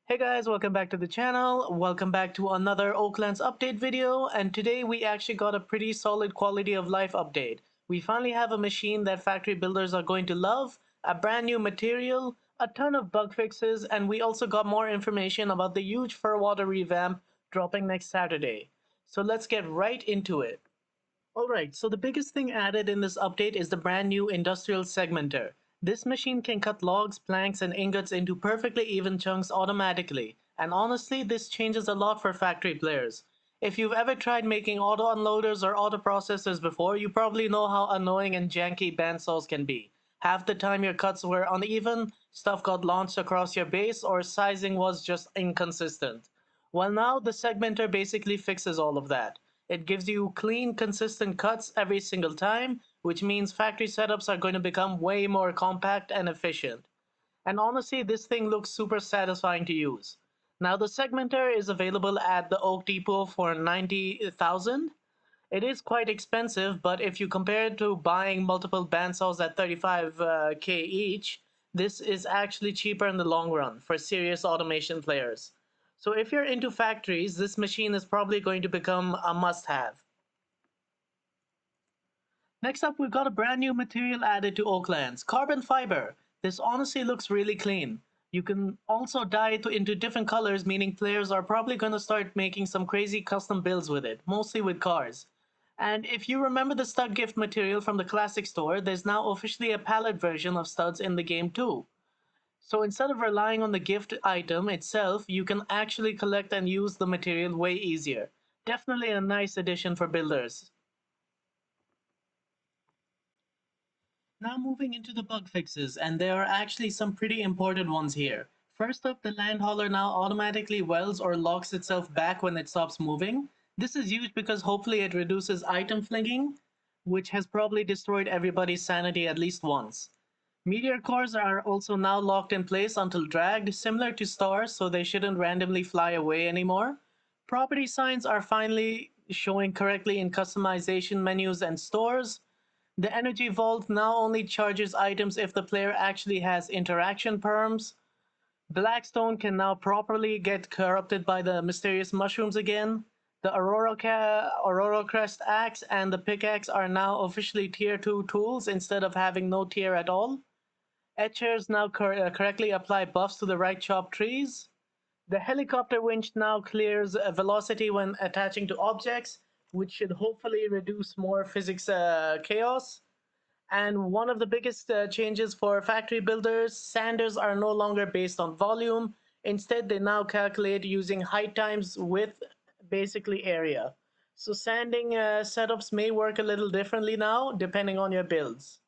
Hey guys, welcome back to the channel. Welcome back to another Oaklands update video, and today we actually got a pretty solid quality of life update. We finally have a machine that factory builders are going to love, a brand new material, a ton of bug fixes, and we also got more information about the huge Ferwater Revamp dropping next Saturday. So let's get right into it. Alright, so the biggest thing added in this update is the brand new industrial segmenter. This machine can cut logs, planks, and ingots into perfectly even chunks automatically, and honestly, this changes a lot for factory players. If you've ever tried making auto unloaders or auto processors before, you probably know how annoying and janky bandsaws can be. Half the time your cuts were uneven, stuff got launched across your base, or sizing was just inconsistent. Well, now the segmenter basically fixes all of that. It gives you clean, consistent cuts every single time, which means factory setups are going to become way more compact and efficient. And honestly, this thing looks super satisfying to use. Now, the segmenter is available at the Oak Depot for 90,000. It is quite expensive, but if you compare it to buying multiple bandsaws at 35K each, this is actually cheaper in the long run for serious automation players. So if you're into factories, this machine is probably going to become a must-have. Next up, we've got a brand new material added to Oaklands, carbon fiber. This honestly looks really clean. You can also dye it into different colors, meaning players are probably going to start making some crazy custom builds with it, mostly with cars. And if you remember the stud gift material from the classic store, there's now officially a pallet version of studs in the game too. So instead of relying on the gift item itself, you can actually collect and use the material way easier. Definitely a nice addition for builders. Now moving into the bug fixes, and there are actually some pretty important ones here. First up, the Landhauler now automatically welds or locks itself back when it stops moving. This is huge because hopefully it reduces item flinging, which has probably destroyed everybody's sanity at least once. Meteor cores are also now locked in place until dragged, similar to stars, so they shouldn't randomly fly away anymore. Property signs are finally showing correctly in customization menus and stores. The energy vault now only charges items if the player actually has interaction perms. Blackstone can now properly get corrupted by the mysterious mushrooms again. The Aurora Crest axe and the pickaxe are now officially tier 2 tools instead of having no tier at all. Etchers now correctly apply buffs to the right chop trees. The helicopter winch now clears velocity when attaching to objects, which should hopefully reduce more physics chaos. And one of the biggest changes for factory builders, sanders are no longer based on volume. Instead, they now calculate using height times width, basically area. So sanding setups may work a little differently now, depending on your builds.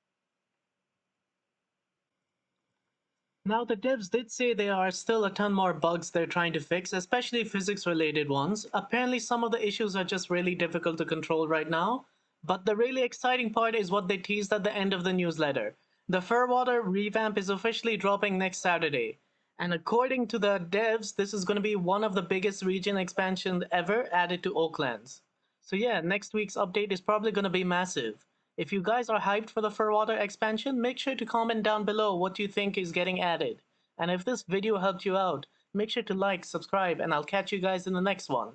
Now, the devs did say there are still a ton more bugs they're trying to fix, especially physics-related ones. Apparently, some of the issues are just really difficult to control right now. But the really exciting part is what they teased at the end of the newsletter. The Ferwater Revamp is officially dropping next Saturday. And according to the devs, this is going to be one of the biggest region expansions ever added to Oaklands. So yeah, next week's update is probably going to be massive. If you guys are hyped for the Ferwater expansion, make sure to comment down below what you think is getting added. And if this video helped you out, make sure to like, subscribe, and I'll catch you guys in the next one.